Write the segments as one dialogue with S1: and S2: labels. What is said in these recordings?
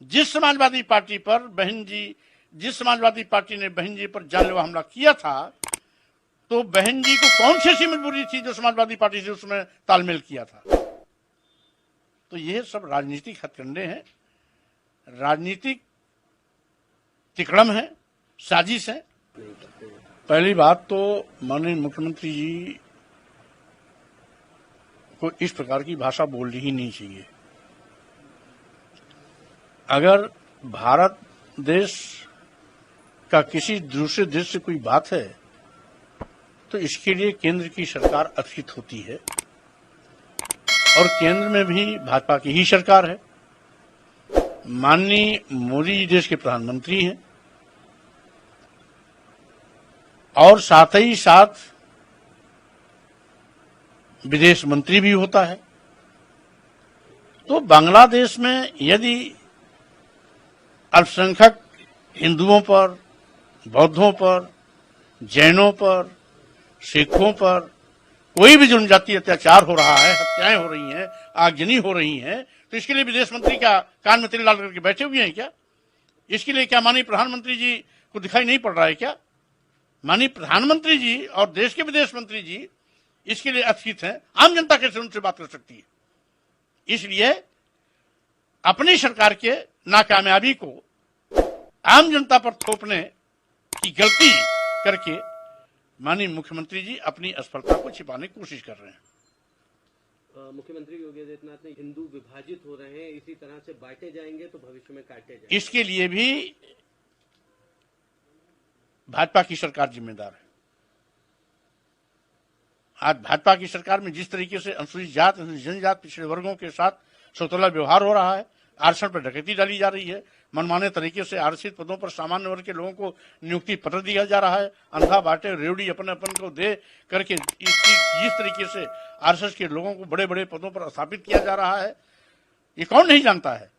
S1: जिस समाजवादी पार्टी पर बहन जी, जिस समाजवादी पार्टी ने बहन जी पर जानलेवा हमला किया था, तो बहन जी को कौन सी ऐसी मजबूरी थी जो समाजवादी पार्टी से उसमें तालमेल किया था। तो ये सब राजनीतिक हथकंडे हैं, राजनीतिक तिकड़म है, साजिश है। पहली बात तो माननीय मुख्यमंत्री जी को इस प्रकार की भाषा बोलनी ही नहीं चाहिए। अगर भारत देश का किसी दूसरे देश से कोई बात है तो इसके लिए केंद्र की सरकार अफित होती है, और केंद्र में भी भाजपा की ही सरकार है। माननीय मोदी जी देश के प्रधानमंत्री हैं और साथ ही साथ विदेश मंत्री भी होता है। तो बांग्लादेश में यदि अल्पसंख्यक हिंदुओं पर, बौद्धों पर, जैनों पर, सिखों पर कोई भी जनजातीय अत्याचार हो रहा है, हत्याएं हो रही हैं, आगजनी हो रही हैं, तो इसके लिए विदेश मंत्री क्या कान में तेल डाल करके बैठे हुए हैं क्या? इसके लिए क्या माननीय प्रधानमंत्री जी को दिखाई नहीं पड़ रहा है क्या? माननीय प्रधानमंत्री जी और देश के विदेश मंत्री जी इसके लिए अफित हैं। आम जनता कैसे उनसे बात कर सकती है? इसलिए अपनी सरकार के नाकामयाबी को आम जनता पर थोपने की गलती करके माननीय मुख्यमंत्री जी अपनी असफलता को छिपाने की कोशिश कर रहे हैं।
S2: मुख्यमंत्री योगी आदित्यनाथ ने हिंदू विभाजित हो रहे हैं, इसी तरह से बांटे जाएंगे तो भविष्य में काटे जाएंगे,
S1: इसके लिए भी भाजपा की सरकार जिम्मेदार है। आज भाजपा की सरकार में जिस तरीके से अनुसूचित जात, अनुसूचित जनजात, पिछड़े वर्गों के साथ सौतेला व्यवहार हो रहा है, आरक्षण पर डकैती डाली जा रही है, मनमाने तरीके से आरक्षित पदों पर सामान्य वर्ग के लोगों को नियुक्ति पत्र दिया जा रहा है, अंधा बाटे रेवड़ी अपन अपन को दे करके जिस तरीके से आरएसएस के लोगों को बड़े बड़े पदों पर स्थापित किया जा रहा है, ये कौन नहीं जानता है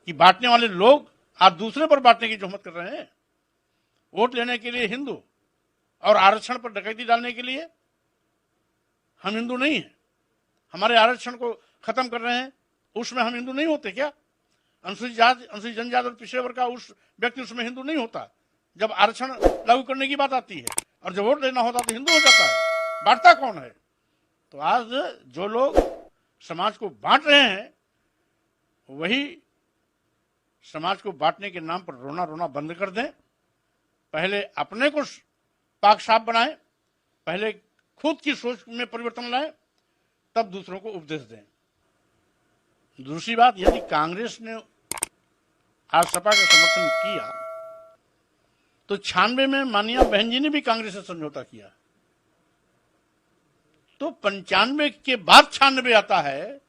S1: कि बांटने वाले लोग आज दूसरे पर बांटने की जोहमत कर रहे हैं। वोट लेने के लिए हिंदू और आरक्षण पर डकैती डालने के लिए हम हिंदू नहीं हैं। हमारे आरक्षण को खत्म कर रहे हैं, उसमें हम हिंदू नहीं होते क्या? अनुसूचित जाति, अनुसूचित जनजाति और पिछड़े वर्ग का उस व्यक्ति उसमें हिंदू नहीं होता। जब आरक्षण लागू करने की बात आती है और जब वोट लेना होता तो हिंदू हो जाता है। बांटता कौन है? तो आज जो लोग समाज को बांट रहे हैं वही समाज को बांटने के नाम पर रोना रोना बंद कर दें। पहले अपने को पाक साफ बनाएं, पहले खुद की सोच में परिवर्तन लाएं, तब दूसरों को उपदेश दें। दूसरी बात, यदि कांग्रेस ने आज सपा का समर्थन किया तो 96 में माननीय बहन जी ने भी कांग्रेस से समझौता किया, तो 95 के बाद 96 आता है।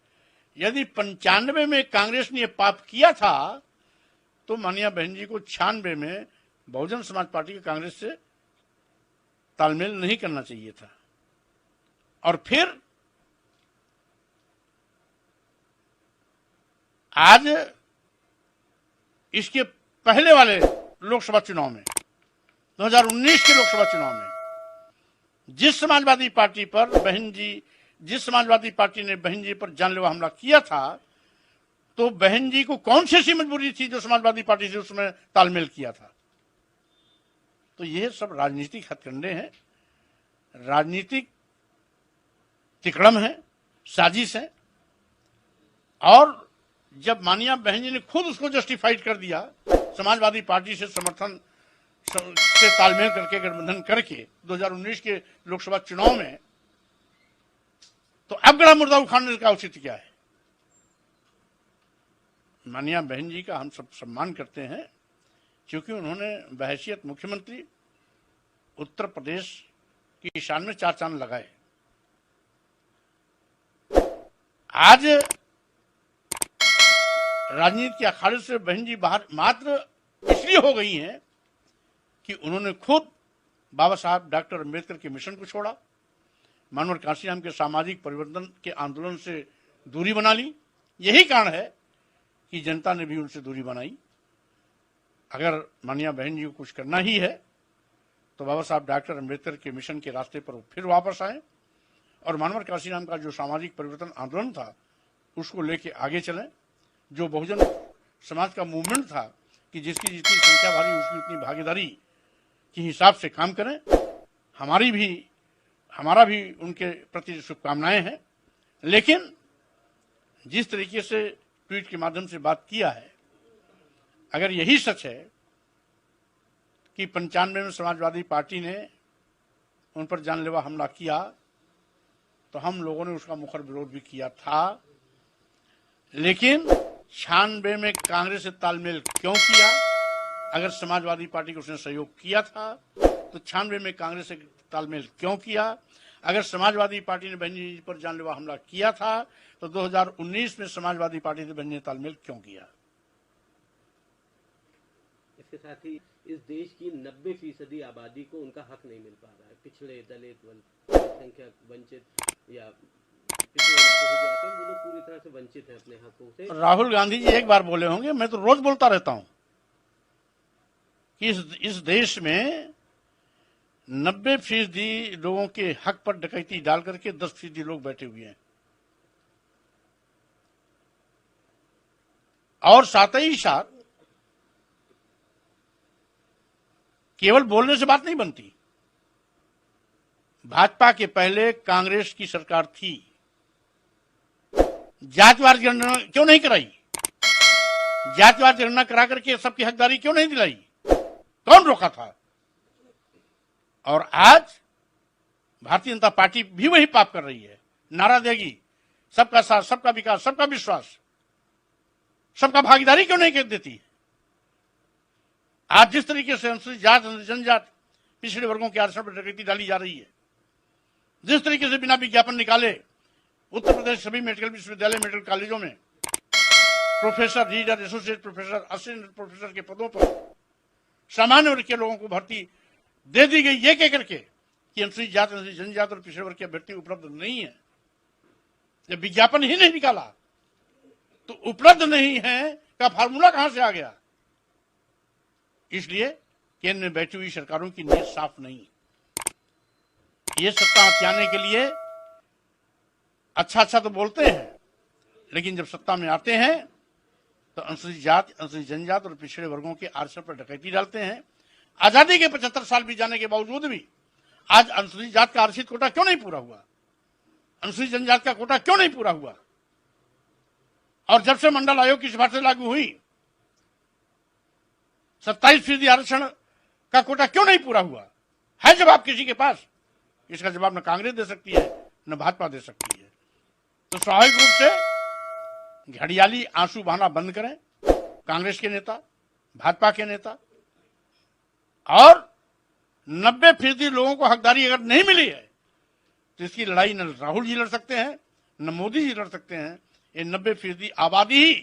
S1: यदि 95 में कांग्रेस ने यह पाप किया था तो माननीय बहन जी को 96 में बहुजन समाज पार्टी के कांग्रेस से तालमेल नहीं करना चाहिए था। और फिर आज इसके पहले वाले लोकसभा चुनाव में, 2019 के लोकसभा चुनाव में जिस समाजवादी पार्टी पर बहन जी, जिस समाजवादी पार्टी ने बहन जी पर जानलेवा हमला किया था, तो बहन जी को कौन सी ऐसी मजबूरी थी जो समाजवादी पार्टी से उसमें तालमेल किया था। तो ये सब राजनीतिक हथकंडे हैं, राजनीतिक तिकड़म है, साजिश है। और जब माननीय बहन जी ने खुद उसको जस्टिफाइड कर दिया, समाजवादी पार्टी से समर्थन से तालमेल करके, गठबंधन करके 2019 के लोकसभा चुनाव में, तो अब गड़ा मुर्दा उखाड़ने का औचित्य क्या है? माननीय बहन जी का हम सब सम्मान करते हैं क्योंकि उन्होंने बहैसियत मुख्यमंत्री उत्तर प्रदेश की शान में 4 चांद लगाए। आज राजनीति के अखाड़े से बहन जी बाहर मात्र इसलिए हो गई हैं कि उन्होंने खुद बाबा साहब डॉक्टर अम्बेडकर के मिशन को छोड़ा, मानवर कांशीराम के सामाजिक परिवर्तन के आंदोलन से दूरी बना ली। यही कारण है कि जनता ने भी उनसे दूरी बनाई। अगर माननीय बहन जी को कुछ करना ही है तो बाबा साहब डॉक्टर अम्बेडकर के मिशन के रास्ते पर वो फिर वापस आए और मानवर कांशीराम का जो सामाजिक परिवर्तन आंदोलन था उसको लेके आगे चलें। जो बहुजन समाज का मूवमेंट था कि जिसकी जितनी संख्या भारी उसकी उतनी भागीदारी के हिसाब से काम करें। हमारा भी उनके प्रति शुभकामनाएं हैं। लेकिन जिस तरीके से ट्वीट के माध्यम से बात किया है, अगर यही सच है कि 95 में समाजवादी पार्टी ने उन पर जानलेवा हमला किया, तो हम लोगों ने उसका मुखर विरोध भी किया था। लेकिन 96 में कांग्रेस से तालमेल क्यों किया? अगर समाजवादी पार्टी को उसने सहयोग किया था तो 96 में कांग्रेस से तालमेल क्यों किया? अगर समाजवादी पार्टी ने बहनी जी पर जानलेवा हमला किया था तो 2019 में समाजवादी पार्टी ने बहनी तालमेल क्यों किया?
S2: इसके साथ ही इस देश की 90% आबादी को उनका हक नहीं मिल पा रहा है। पिछड़े, दलित, अल्पसंख्यक, वंचित या पिछड़े इलाकों से जो आते हैं वो लोग पूरी तरह से वंचित हैं अपने हकों से।
S1: राहुल गांधी जी एक बार बोले होंगे, मैं तो रोज बोलता रहता हूं कि इस देश में 90% लोगों के हक पर डकैती डाल करके 10% लोग बैठे हुए हैं। और साथ ही साथ केवल बोलने से बात नहीं बनती। भाजपा के पहले कांग्रेस की सरकार थी, जातिवार जनगणना क्यों नहीं कराई? जातिवार जनगणना करा करके सबकी हकदारी क्यों नहीं दिलाई? कौन रोका था? और आज भारतीय जनता पार्टी भी वही पाप कर रही है। नारा देगी सबका साथ, सबका विकास, सबका विश्वास, सबका भागीदारी क्यों नहीं कर देती? आज जिस तरीके से अनुसूचित जात, जनजात, पिछड़े वर्गों के आरक्षण पर डकैती डाली जा रही है, जिस तरीके से बिना विज्ञापन निकाले उत्तर प्रदेश सभी मेडिकल विश्वविद्यालय, मेडिकल कॉलेजों में professor, reader, associate professor, assistant professor के पदों पर सामान्य वर्ग के लोगों को भर्ती दे दी गई, ये कह करके कि अनुसूचित जात, अनुसूचित जनजात और पिछड़े वर्ग की अभ्यर्थी उपलब्ध नहीं है। जब विज्ञापन ही नहीं निकाला तो उपलब्ध नहीं है का फार्मूला कहां से आ गया? इसलिए केंद्र में बैठी हुई सरकारों की नीयत साफ नहीं। ये सत्ता हथियाने के लिए अच्छा तो बोलते हैं, लेकिन जब सत्ता में आते हैं तो अनुसूचित जात, अनुसूचित जनजात और पिछड़े वर्गों के आरक्षण पर डकैती डालते हैं। आजादी के 75 साल बीत जाने के बावजूद भी आज अनुसूचित जात का आरक्षित कोटा क्यों नहीं पूरा हुआ? अनुसूचित जनजात का कोटा क्यों नहीं पूरा हुआ? और जब से मंडल आयोग की सिफारिशें लागू हुई 27% आरक्षण का कोटा क्यों नहीं पूरा हुआ? है जवाब किसी के पास? इसका जवाब न कांग्रेस दे सकती है न भाजपा दे सकती है। तो स्वाभाविक रूप से घड़ियाली आंसू बहाना बंद करें कांग्रेस के नेता, भाजपा के नेता। और 90% लोगों को हकदारी अगर नहीं मिली है तो इसकी लड़ाई न राहुल जी लड़ सकते हैं न मोदी जी लड़ सकते हैं। ये 90% आबादी ही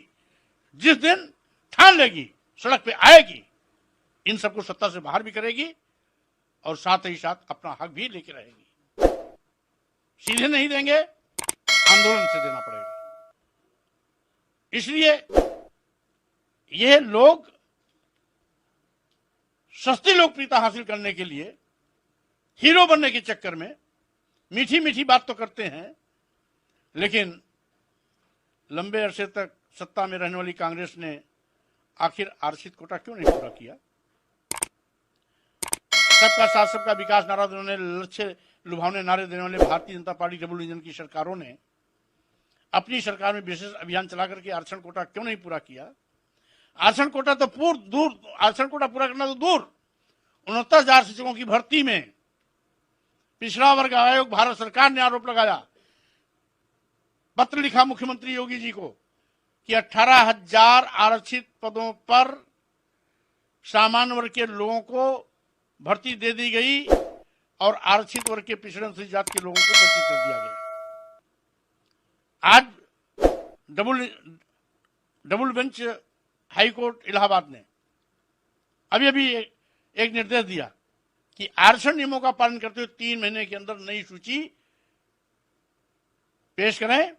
S1: जिस दिन ठान लेगी, सड़क पे आएगी, इन सबको सत्ता से बाहर भी करेगी और साथ ही साथ अपना हक भी लेके रहेगी। सीधे नहीं देंगे, आंदोलन से देना पड़ेगा। इसलिए यह लोग सस्ती लोकप्रियता हासिल करने के लिए हीरो बनने के चक्कर में मीठी मीठी बात तो करते हैं, लेकिन लंबे अरसे तक सत्ता में रहने वाली कांग्रेस ने आखिर आरक्षित कोटा क्यों नहीं पूरा किया? सबका साथ, सबका विकास नारा देने वाले, लक्ष्य लुभावने नारे देने वाले Bharatiya Janata party double engine की सरकारों ने अपनी सरकार में विशेष अभियान चला करके आरक्षण कोटा क्यों नहीं पूरा किया? आरक्षण कोटा तो आरक्षण कोटा पूरा करना तो दूर, 69,000 शिक्षकों की भर्ती में पिछड़ा वर्ग आयोग भारत सरकार ने आरोप लगाया, पत्र लिखा मुख्यमंत्री योगी जी को कि 18,000 आरक्षित पदों पर सामान्य वर्ग के लोगों को भर्ती दे दी गई और आरक्षित वर्ग के पिछड़े अनुसूचित जात के लोगों को वंचित कर दिया गया। आज double bench high court Allahabad ने अभी एक निर्देश दिया कि आरक्षण नियमों का पालन करते हुए 3 महीने के अंदर नई सूची पेश करें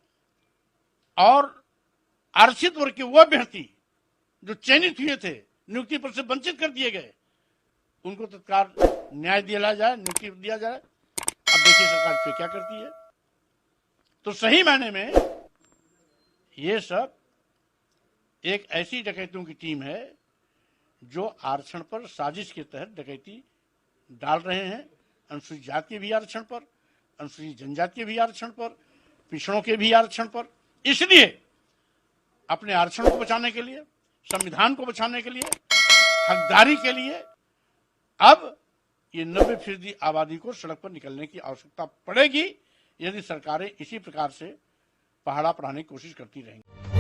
S1: और आरक्षित वर्ग के वो अभ्यर्थी जो चयनित हुए थे, नियुक्ति पर से वंचित कर दिए गए, उनको तत्काल न्याय दिया जाए, नियुक्ति दिया जाए। अब देखिए सरकार इस पे क्या करती है। तो सही मायने में ये सब एक ऐसी डकैतों की टीम है जो आरक्षण पर साजिश के तहत डकैती डाल रहे हैं। अनुसूचित जाति के भी आरक्षण पर, अनुसूचित जनजाति के भी आरक्षण पर, पिछड़ों के भी आरक्षण पर। इसलिए अपने आरक्षण को बचाने के लिए, संविधान को बचाने के लिए, हकदारी के लिए अब ये 90% आबादी को सड़क पर निकलने की आवश्यकता पड़ेगी यदि सरकारें इसी प्रकार से पहाड़ा पढ़ाने की कोशिश करती रहेंगी।